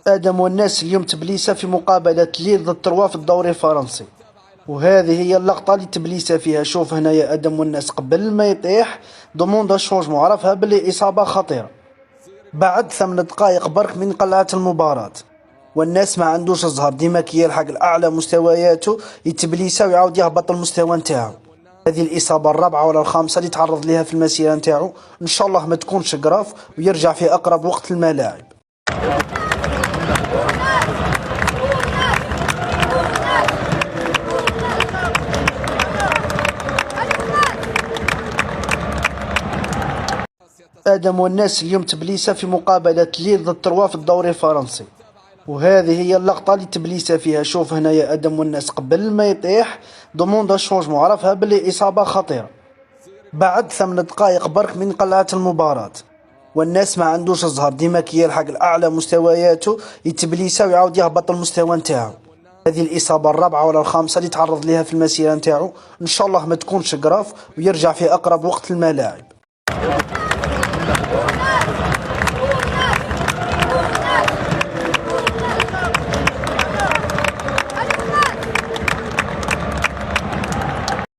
آدم والناس اليوم تبليسة في مقابلة ليل ضد تروا في الدوري الفرنسي، وهذه هي اللقطة اللي تبليسة فيها. شوف هنا يا آدم والناس قبل ما يطيح دوموند شونجمون، عرفها بلي إصابة خطيرة بعد 8 دقائق برك من قلعة المباراة. والناس ما عندوش الزهر، ديما كي يلحق الأعلى مستوياته يتبليسة ويعاود يهبط المستوى نتاعو. هذه الإصابة الرابعة ولا الخامسة اللي تعرض لها في المسيرة نتاعو، إن شاء الله ما تكونش قراف ويرجع في أقرب وقت الملاعب. آدم والناس اليوم تبليسة في مقابلة ليل ضد تروا في الدوري الفرنسي، وهذه هي اللقطة اللي تبليسة فيها. شوف هنا يا آدم والناس قبل ما يطيح دوموند شونجمون، عرفها بلي إصابة خطيرة بعد 8 دقائق برك من قلعة المباراة. والناس ما عندوش الزهر، ديما كي يلحق الأعلى مستوياته يتبليسة ويعاود يهبط المستوى نتاعو. هذه الإصابة الرابعة ولا الخامسة اللي تعرض لها في المسيرة نتاعو، إن شاء الله ما تكونش قراف ويرجع في أقرب وقت الملاعب.